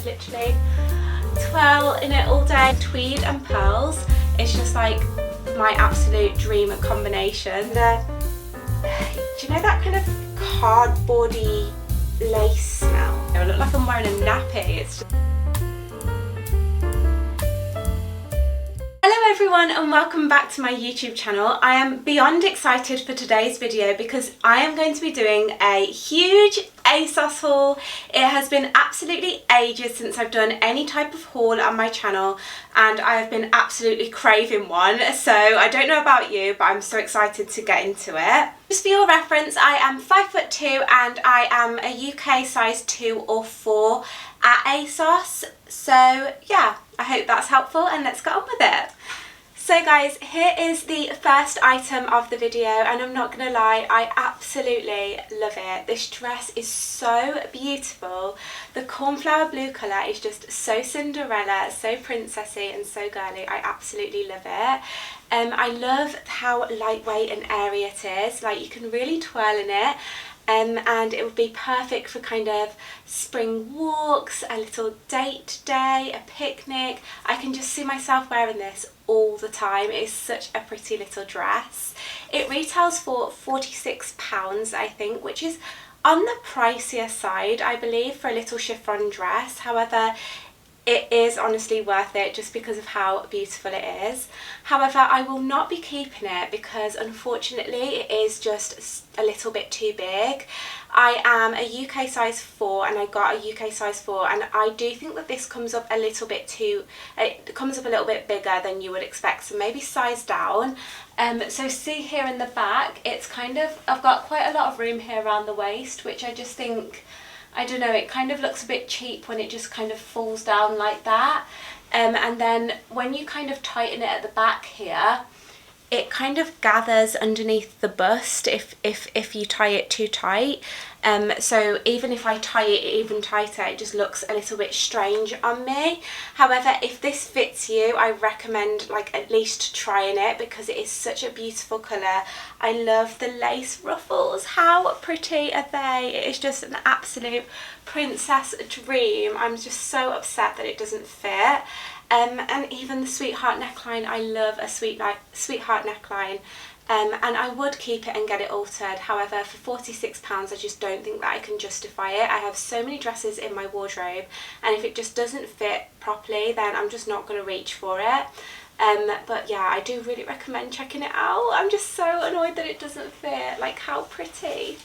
could literally twirl in it all day. Tweed and pearls is just like my absolute dream combination. Do you know that kind of cardboardy lace smell? I look like I'm wearing a nappy. It's just... Hello everyone and welcome back to my YouTube channel. I am beyond excited for today's video because I am going to be doing a huge Asos haul. It has been absolutely ages since I've done any type of haul on my channel and I have been absolutely craving one, so I don't know about you but I'm so excited to get into it. Just for your reference, I am 5'2" and I am a UK size 2 or 4 at Asos, so yeah, I hope that's helpful and let's get on with it. So guys, here is the first item of the video and I'm not gonna lie, I absolutely love it. This dress is so beautiful. The cornflower blue colour is just so Cinderella, so princessy and so girly. I absolutely love it. I love how lightweight and airy it is, like you can really twirl in it. And it would be perfect for kind of spring walks, a little date day, a picnic. I can just see myself wearing this all the time. It is such a pretty little dress. It retails for £46 I think, which is on the pricier side I believe for a little chiffon dress. However, it is honestly worth it just because of how beautiful it is. However, I will not be keeping it because unfortunately it is just a little bit too big. I am a UK size 4 and I got a UK size 4 and I do think that this comes up a little bit too, it comes up a little bit bigger than you would expect, so maybe size down. So see here in the back, it's kind of, I've got quite a lot of room here around the waist, which I just think, I don't know, it kind of looks a bit cheap when it just kind of falls down like that. And then when you kind of tighten it at the back here, it kind of gathers underneath the bust if you tie it too tight. So even if I tie it even tighter, it just looks a little bit strange on me. However, if this fits you, I recommend like at least trying it because it is such a beautiful colour. I love the lace ruffles. How pretty are they? It is just an absolute princess dream. I'm just so upset that it doesn't fit. And even the sweetheart neckline, I love a sweetheart neckline. And I would keep it and get it altered. However, for £46 I just don't think that I can justify it. I have so many dresses in my wardrobe and if it just doesn't fit properly then I'm just not going to reach for it. But yeah, I do really recommend checking it out. I'm just so annoyed that it doesn't fit. Like, how pretty.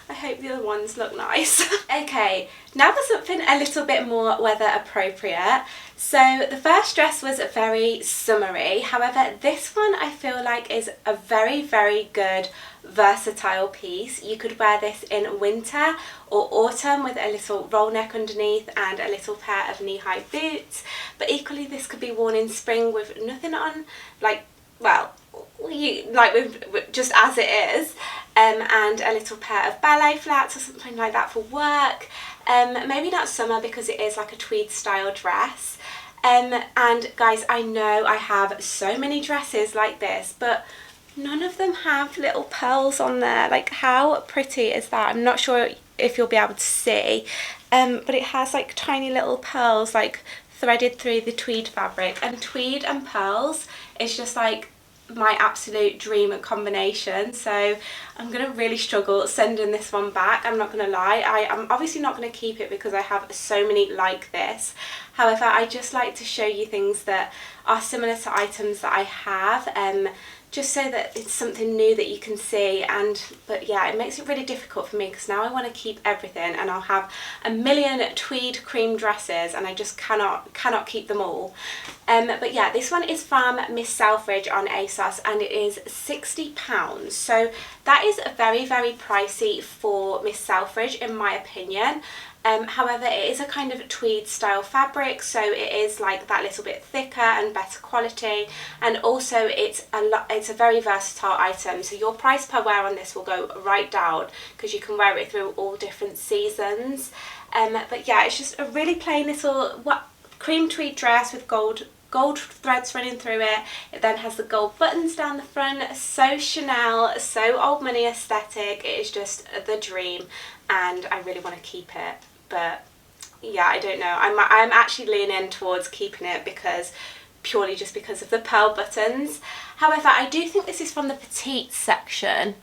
I hope the other ones look nice. Okay, now for something a little bit more weather appropriate. So the first dress was very summery, however this one I feel like is a very, very good versatile piece. You could wear this in winter or autumn with a little roll neck underneath and a little pair of knee-high boots, but equally this could be worn in spring with nothing on, like, well, with just as it is, and a little pair of ballet flats or something like that for work. Maybe not summer because it is like a tweed style dress. And guys, I know I have so many dresses like this, but none of them have little pearls on there. Like, how pretty is that? I'm not sure if you'll be able to see, but it has like tiny little pearls like threaded through the tweed fabric, and tweed and pearls is just like my absolute dream combination, so I'm gonna really struggle sending this one back. I'm not gonna lie, I'm obviously not gonna keep it because I have so many like this. However, I just like to show you things that are similar to items that I have, just so that it's something new that you can see. But yeah, it makes it really difficult for me because now I want to keep everything and I'll have a million tweed cream dresses and I just cannot keep them all. But yeah, this one is from Miss Selfridge on Asos and it is £60, so that is very, very pricey for Miss Selfridge in my opinion. However, it is a kind of tweed style fabric, so it is like that little bit thicker and better quality, and also it's a very versatile item, so your price per wear on this will go right down because you can wear it through all different seasons. But yeah, it's just a really plain little cream tweed dress with gold threads running through it. It then has the gold buttons down the front, so Chanel, so old money aesthetic. It is just the dream and I really want to keep it, but yeah, I don't know. I'm actually leaning towards keeping it purely just because of the pearl buttons. However, I do think this is from the petite section,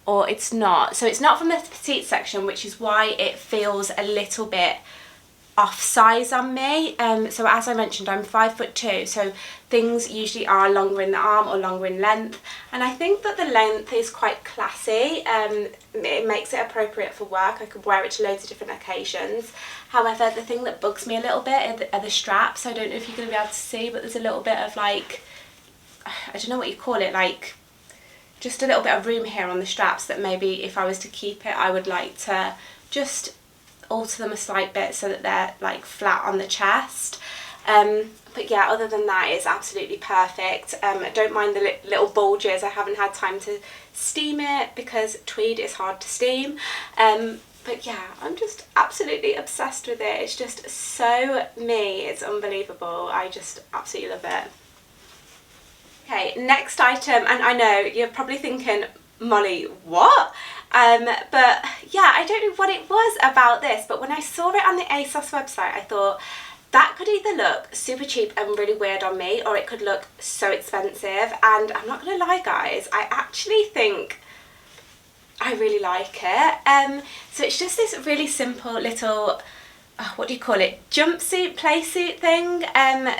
or it's not. So it's not from the petite section, which is why it feels a little bit off size on me. So as I mentioned, I'm 5'2", so things usually are longer in the arm or longer in length, and I think that the length is quite classy. It makes it appropriate for work. I could wear it to loads of different occasions. However, the thing that bugs me a little bit are the straps. I don't know if you're going to be able to see, but there's a little bit of like, I don't know what you call it, like just a little bit of room here on the straps that maybe if I was to keep it, I would like to just alter them a slight bit so that they're like flat on the chest. But yeah, other than that, it's absolutely perfect. I don't mind the little bulges. I haven't had time to steam it because tweed is hard to steam. But yeah, I'm just absolutely obsessed with it. It's just so me. It's unbelievable. I just absolutely love it. Okay, next item, and I know you're probably thinking, Molly, what? But yeah, I don't know what it was about this, but when I saw it on the Asos website, I thought that could either look super cheap and really weird on me, or it could look so expensive. And I'm not gonna lie, guys, I actually think I really like it. So it's just this really simple little, what do you call it, jumpsuit, playsuit thing,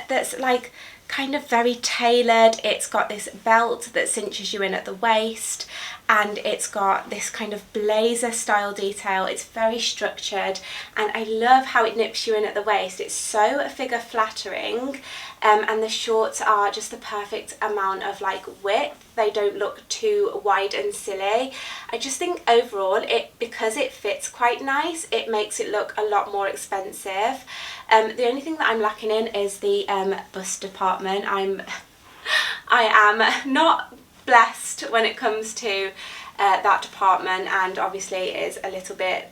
that's like kind of very tailored. It's got this belt that cinches you in at the waist, and it's got this kind of blazer style detail. It's very structured, and I love how it nips you in at the waist. It's so figure flattering, and the shorts are just the perfect amount of like width. They don't look too wide and silly. I just think overall, because it fits quite nice, it makes it look a lot more expensive. The only thing that I'm lacking in is the bust department. I am not blessed when it comes to that department, and obviously it is a little bit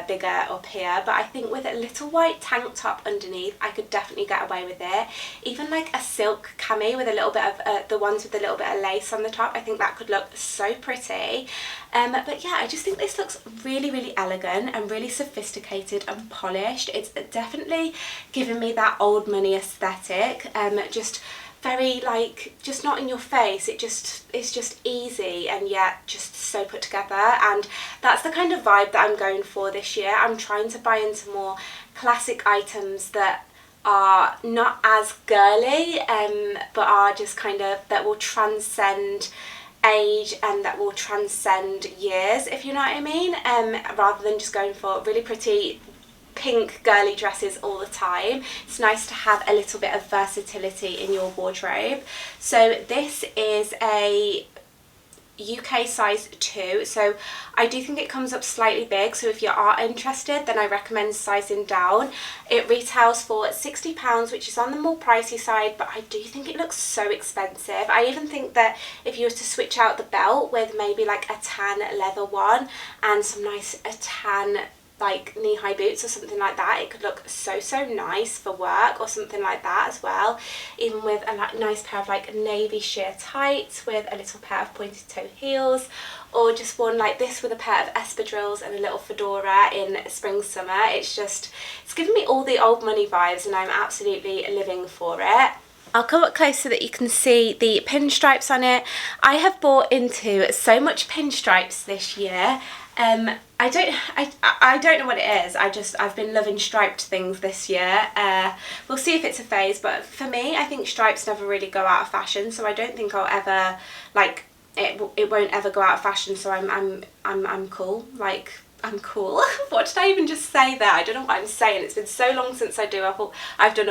bigger up here, but I think with a little white tank top underneath, I could definitely get away with it. Even like a silk cami with a little bit of the ones with a little bit of lace on the top, I think that could look so pretty. But yeah, I just think this looks really, really elegant and really sophisticated and polished. It's definitely giving me that old money aesthetic. Just very like, just not in your face. It's just easy and yet just so put together, and that's the kind of vibe that I'm going for this year. I'm trying to buy into more classic items that are not as girly, but are just kind of, that will transcend age and that will transcend years, if you know what I mean, rather than just going for really pretty pink girly dresses all the time. It's nice to have a little bit of versatility in your wardrobe. So this is a UK size 2, so I do think it comes up slightly big, so if you are interested, then I recommend sizing down. It retails for £60, which is on the more pricey side, but I do think it looks so expensive. I even think that if you were to switch out the belt with maybe like a tan leather one and some nice tan like knee-high boots or something like that, it could look so nice for work or something like that as well. Even with a nice pair of like navy sheer tights with a little pair of pointed toe heels, or just one like this with a pair of espadrilles and a little fedora in spring summer. It's giving me all the old money vibes, and I'm absolutely living for it. I'll come up close so that you can see the pinstripes on it. I have bought into so much pinstripes this year. I don't know what it is. I've been loving striped things this year. We'll see if it's a phase, but for me, I think stripes never really go out of fashion, so I don't think I'll ever like it won't ever go out of fashion. So I'm cool. Like, I'm cool. What did I even just say there? I don't know what I'm saying. It's been so long since I've done a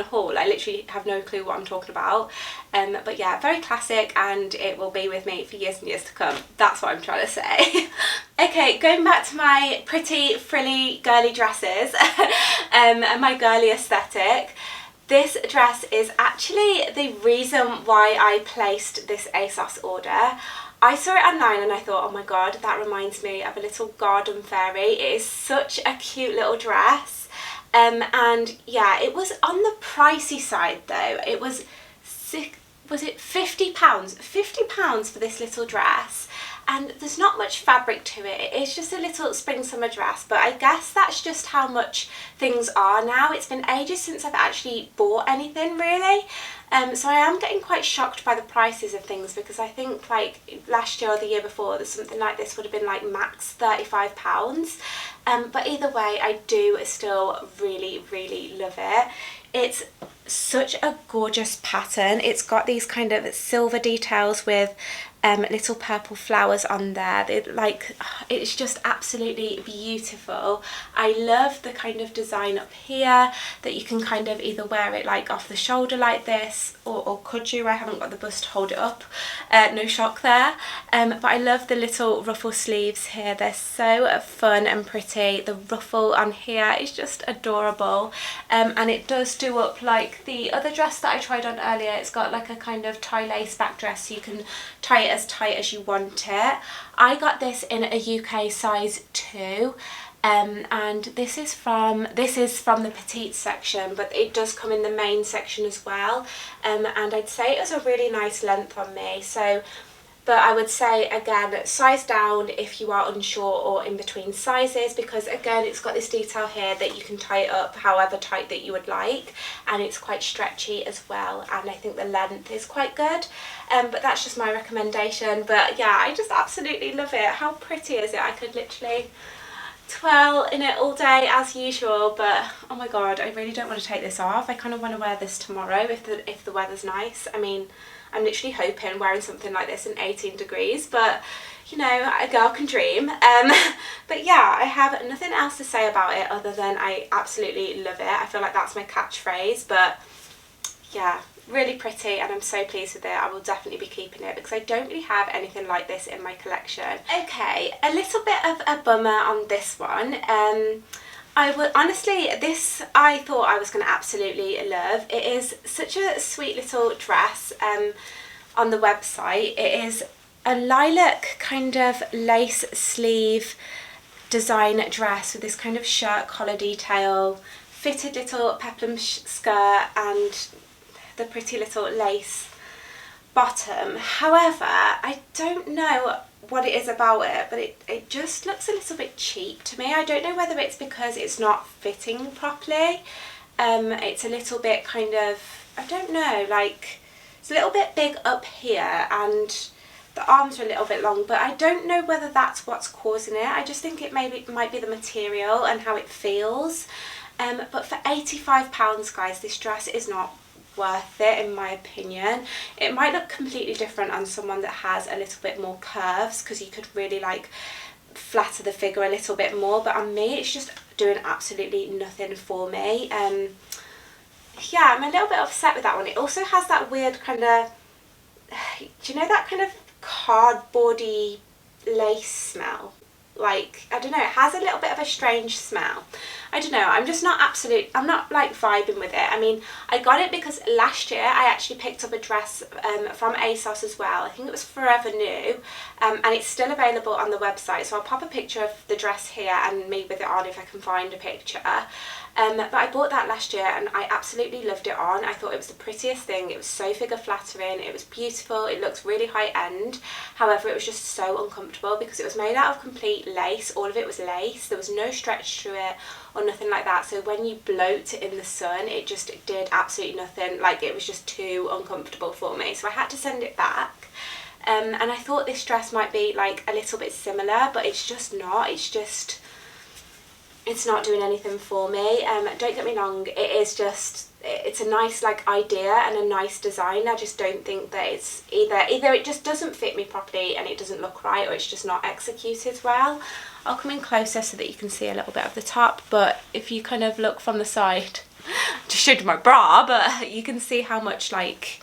haul. I literally have no clue what I'm talking about. But yeah, very classic, and it will be with me for years and years to come. That's what I'm trying to say. Okay, going back to my pretty frilly girly dresses and my girly aesthetic. This dress is actually the reason why I placed this Asos order. I saw it online and I thought, oh my god, that reminds me of a little garden fairy. It is such a cute little dress. And yeah, it was on the pricey side though. It was £50? £50 for this little dress. and there's not much fabric to it. It's just a little spring summer dress, but I guess that's just how much things are now. It's been ages since I've actually bought anything really. So I am getting quite shocked by the prices of things, because I think like last year or the year before that something like this would have been like max £35. But either way, I do still really love it. It's such a gorgeous pattern. It's got these kind of silver details with little purple flowers on there. It's just absolutely beautiful. I love the kind of design up here that you can kind of either wear it like off the shoulder like this, or could you? I haven't got the bust to hold it up, no shock there. But I love the little ruffle sleeves here. They're so fun and pretty. The ruffle on here is just adorable, and it does do up like the other dress that I tried on earlier. It's got like a kind of tie lace back dress, so you can tie it as tight as you want it. I got this in a UK size 2, and this is from the petite section, but it does come in the main section as well, and I'd say it was a really nice length on me. So, but I would say again, size down if you are unsure or in between sizes, because again it's got this detail here that you can tie it up however tight that you would like, and it's quite stretchy as well, and I think the length is quite good. But that's just my recommendation. But yeah, I just absolutely love it. How pretty is it? I could literally twirl in it all day as usual, but oh my god, I really don't want to take this off. I kind of want to wear this tomorrow if the weather's nice. I mean, I'm literally hoping wearing something like this in 18 degrees, but you know, a girl can dream. But yeah, I have nothing else to say about it other than I absolutely love it. I feel like that's my catchphrase. But yeah, really pretty, and I'm so pleased with it. I will definitely be keeping it because I don't really have anything like this in my collection. Okay, a little bit of a bummer on this one. Honestly, this I thought I was going to absolutely love. It is such a sweet little dress on the website. It is a lilac kind of lace sleeve design dress with this kind of shirt collar detail, fitted little peplum skirt and the pretty little lace bottom. However, I don't know what it is about it, but it just looks a little bit cheap to me. I don't know whether it's because it's not fitting properly. It's a little bit kind of, I don't know, like it's a little bit big up here and the arms are a little bit long, but I don't know whether that's what's causing it. I just think it might be the material and how it feels. But for £85, guys, this dress is not worth it in my opinion. It might look completely different on someone that has a little bit more curves, because you could really like flatter the figure a little bit more, but on me it's just doing absolutely nothing for me. Yeah, I'm a little bit upset with that one. It also has that weird kind of, do you know that kind of cardboardy lace smell? Like, I don't know, it has a little bit of a strange smell. I don't know, I'm not like vibing with it. I mean, I got it because last year I actually picked up a dress from Asos as well. I think it was Forever New, and it's still available on the website, so I'll pop a picture of the dress here and me with it on if I can find a picture. But I bought that last year and I absolutely loved it on. I thought it was the prettiest thing. It was so figure flattering, it was beautiful, it looks really high end. However, it was just so uncomfortable because it was made out of complete lace. All of it was lace, there was no stretch to it or nothing like that, so when you bloat in the sun it just did absolutely nothing. Like, it was just too uncomfortable for me, so I had to send it back. And I thought this dress might be like a little bit similar, but it's just not. It's not doing anything for me. Don't get me wrong, it's a nice like idea and a nice design. I just don't think that it's either it just doesn't fit me properly and it doesn't look right, or it's just not executed well. I'll come in closer so that you can see a little bit of the top, but if you kind of look from the side, just showed my bra, but you can see how much, like,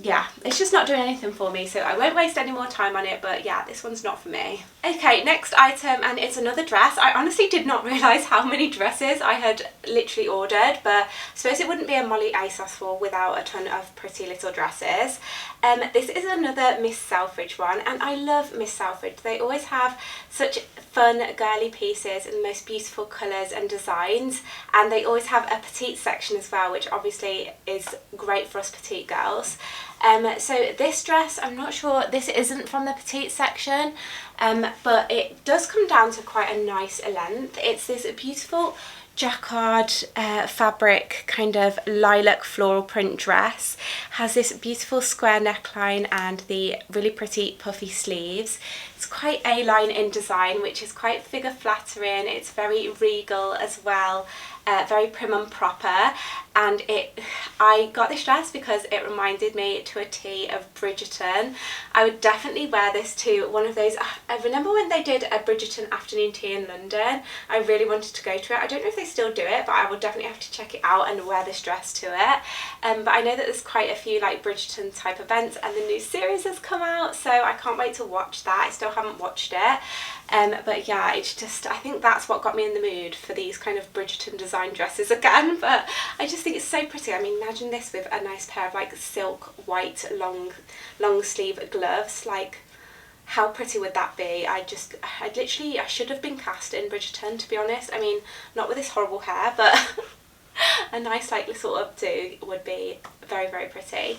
yeah, it's just not doing anything for me, so I won't waste any more time on it. But yeah, this one's not for me. Okay, next item, and it's another dress. I honestly did not realise how many dresses I had literally ordered, but I suppose it wouldn't be a Molly Asos haul without a ton of pretty little dresses. This is another Miss Selfridge one, and I love Miss Selfridge. They always have such fun girly pieces in the most beautiful colours and designs, and they always have a petite section as well, which obviously is great for us petite girls. So this dress, I'm not sure, this isn't from the petite section, but it does come down to quite a nice length. It's this beautiful jacquard fabric, kind of lilac floral print dress. Has this beautiful square neckline and the really pretty puffy sleeves. It's quite A-line in design, which is quite figure flattering. It's very regal as well, very prim and proper. And I got this dress because it reminded me to a T of Bridgerton. I would definitely wear this to one of those. I remember when they did a Bridgerton afternoon tea in London. I really wanted to go to it. I don't know if they still do it, but I would definitely have to check it out and wear this dress to it. But I know that there's quite a few like Bridgerton type events, and the new series has come out, so I can't wait to watch that. I still haven't watched it. But yeah, it's just, I think that's what got me in the mood for these kind of Bridgerton design dresses again. But I just think it's so pretty. I mean, imagine this with a nice pair of like silk white long sleeve gloves. Like, how pretty would that be? I should have been cast in Bridgerton, to be honest. I mean, not with this horrible hair, but a nice like little updo would be very, very pretty.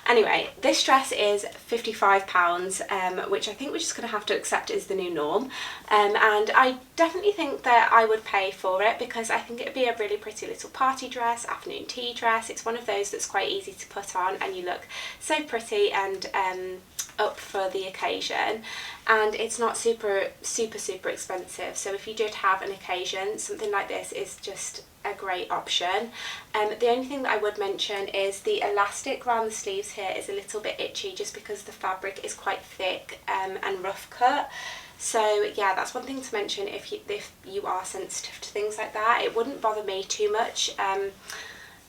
Anyway, this dress is £55, which I think we're just going to have to accept is the new norm. And I definitely think that I would pay for it because I think it would be a really pretty little party dress, afternoon tea dress. It's one of those that's quite easy to put on and you look so pretty and up for the occasion. And it's not super expensive. So if you did have an occasion, something like this is just a great option. The only thing that I would mention is the elastic around the sleeves here is a little bit itchy just because the fabric is quite thick and rough cut. So yeah, that's one thing to mention if you are sensitive to things like that. It wouldn't bother me too much,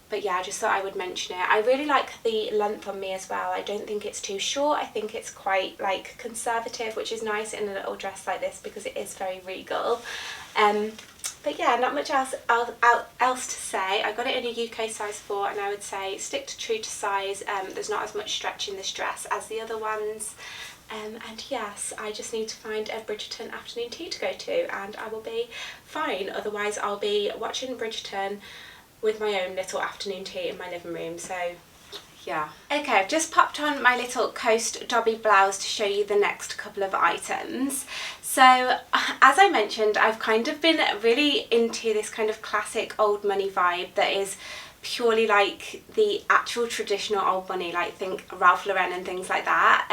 but yeah, I just thought I would mention it. I really like the length on me as well. I don't think it's too short. I think it's quite like conservative, which is nice in a little dress like this because it is very regal. But yeah, not much else to say. I got it in a UK size 4 and I would say stick true to size. There's not as much stretch in this dress as the other ones. And yes, I just need to find a Bridgerton afternoon tea to go to and I will be fine. Otherwise I'll be watching Bridgerton with my own little afternoon tea in my living room. So yeah. Okay, I've just popped on my little Coast Dobby blouse to show you the next couple of items. So as I mentioned, I've kind of been really into this kind of classic old money vibe that is purely like the actual traditional old money, like think Ralph Lauren and things like that.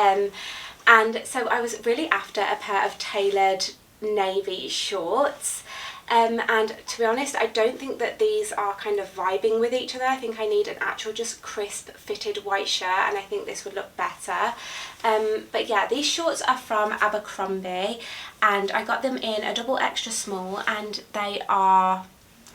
And so I was really after a pair of tailored navy shorts. And to be honest, I don't think that these are kind of vibing with each other. I think I need an actual just crisp fitted white shirt and I think this would look better. But yeah, these shorts are from Abercrombie and I got them in a double extra small and they are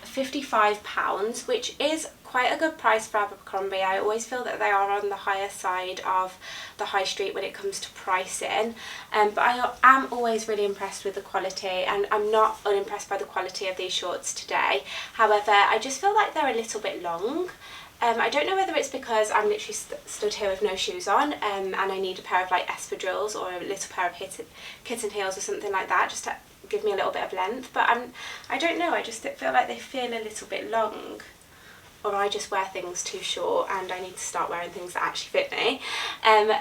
£55, which is quite a good price for Abercrombie. I always feel that they are on the higher side of the high street when it comes to pricing, but I am always really impressed with the quality and I'm not unimpressed by the quality of these shorts today. However, I just feel like they're a little bit long. I don't know whether it's because I'm literally stood here with no shoes on and I need a pair of like espadrilles or a little pair of kitten heels or something like that just to give me a little bit of length, but I don't know, I just feel like they feel a little bit long. Or I just wear things too short and I need to start wearing things that actually fit me.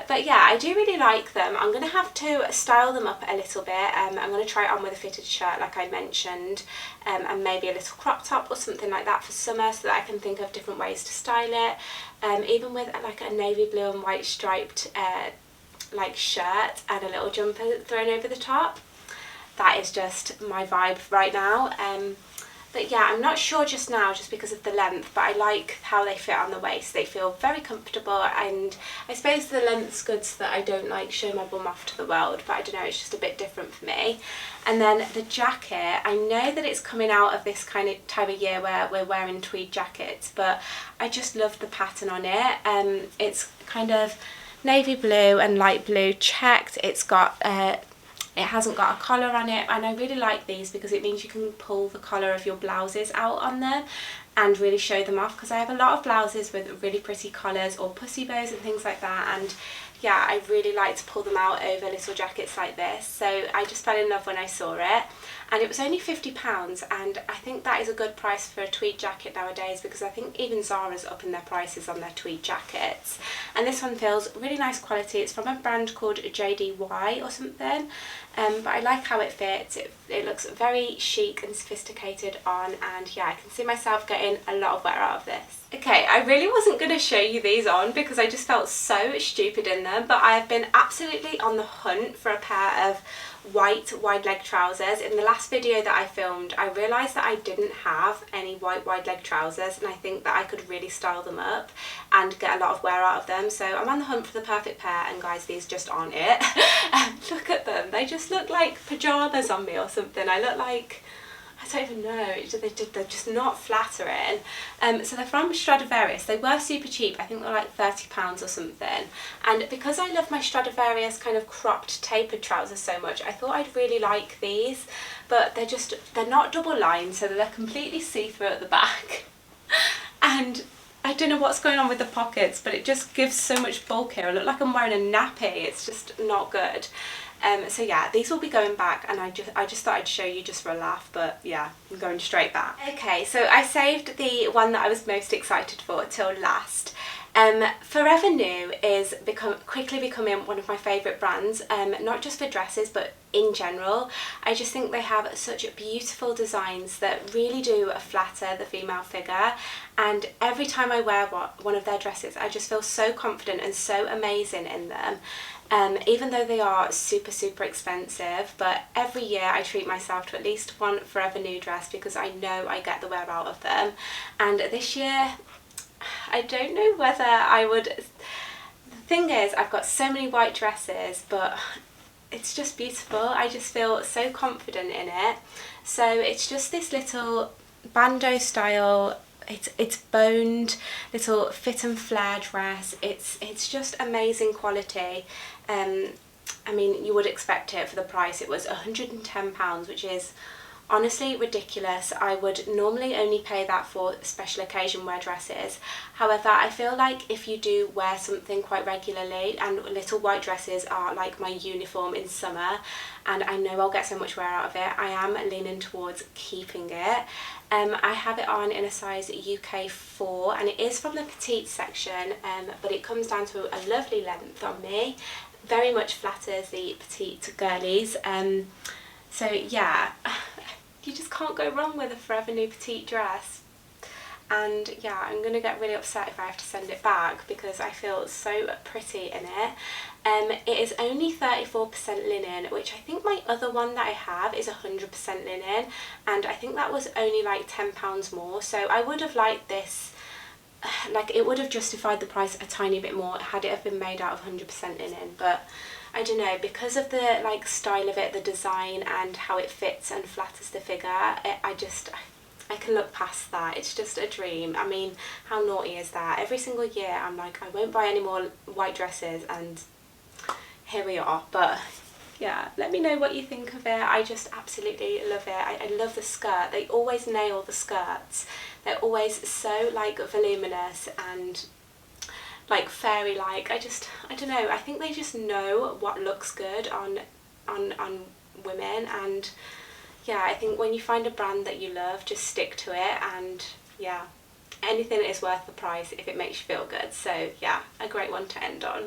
But yeah, I do really like them. I'm going to have to style them up a little bit. I'm going to try it on with a fitted shirt like I mentioned, and maybe a little crop top or something like that for summer so that I can think of different ways to style it. Even with like a navy blue and white striped like shirt and a little jumper thrown over the top. That is just my vibe right now. But yeah, I'm not sure just now just because of the length, but I like how they fit on the waist. They feel very comfortable and I suppose the length's good so that I don't like show my bum off to the world, but I don't know, it's just a bit different for me. And then the jacket, I know that it's coming out of this kind of time of year where we're wearing tweed jackets, but I just love the pattern on it. It's kind of navy blue and light blue checked. It's got it hasn't got a collar on it and I really like these because it means you can pull the collar of your blouses out on them and really show them off, because I have a lot of blouses with really pretty collars or pussy bows and things like that, and yeah, I really like to pull them out over little jackets like this. So I just fell in love when I saw it. and it was only £50, and I think that is a good price for a tweed jacket nowadays, because I think even Zara's upping their prices on their tweed jackets. And this one feels really nice quality. It's from a brand called JDY or something, but I like how it fits. It looks very chic and sophisticated on, and yeah, I can see myself getting a lot of wear out of this. Okay, I really wasn't going to show you these on because I just felt so stupid in them, but I've been absolutely on the hunt for a pair of white wide leg trousers. In the last video that I filmed, I realised that I didn't have any white wide leg trousers, and I think that I could really style them up and get a lot of wear out of them. So I'm on the hunt for the perfect pair, and guys, these just aren't it. Look at them, they just look like pyjamas on me or something. I look like, I don't even know, they're just not flattering. So they're from Stradivarius. They were super cheap, I think they're like £30 or something. And because I love my Stradivarius kind of cropped tapered trousers so much, I thought I'd really like these. But they're not double lined, so they're completely see-through at the back. And I don't know what's going on with the pockets, but it just gives so much bulk here. I look like I'm wearing a nappy. It's just not good. So yeah, these will be going back, and I just thought I'd show you just for a laugh, but yeah, I'm going straight back. Okay, so I saved the one that I was most excited for till last. Forever New is quickly becoming one of my favourite brands, not just for dresses but in general. I just think they have such beautiful designs that really do flatter the female figure, and every time I wear one of their dresses I just feel so confident and so amazing in them. Even though they are super expensive, but every year I treat myself to at least one Forever New dress because I know I get the wear out of them. And this year, I don't know whether I would. The thing is, I've got so many white dresses, but it's just beautiful. I just feel so confident in it. So it's just this little bandeau style. It's boned little fit and flare dress. It's just amazing quality. I mean, you would expect it for the price. It was £110, which is honestly ridiculous. I would normally only pay that for special occasion wear dresses. However, I feel like if you do wear something quite regularly, and little white dresses are like my uniform in summer, and I know I'll get so much wear out of it, I am leaning towards keeping it. I have it on in a size UK 4, and it is from the petite section, but it comes down to a lovely length on me. Very much flatters the petite girlies. So yeah, you just can't go wrong with a Forever New petite dress. And yeah, I'm going to get really upset if I have to send it back because I feel so pretty in it. It is only 34% linen, which I think my other one that I have is 100% linen, and I think that was only like £10 more. So I would have liked this, like it would have justified the price a tiny bit more had it have been made out of 100% linen. But I don't know, because of the like style of it, the design and how it fits and flatters the figure, I can look past that. It's just a dream. I mean, how naughty is that? Every single year I'm like, I won't buy any more white dresses, and here we are. But yeah, let me know what you think of it. I just absolutely love it. I love the skirt. They always nail the skirts. They're always so like voluminous and like fairy-like. I don't know, I think they just know what looks good on women. And yeah, I think when you find a brand that you love, just stick to it, and yeah, anything is worth the price if it makes you feel good. So yeah, a great one to end on.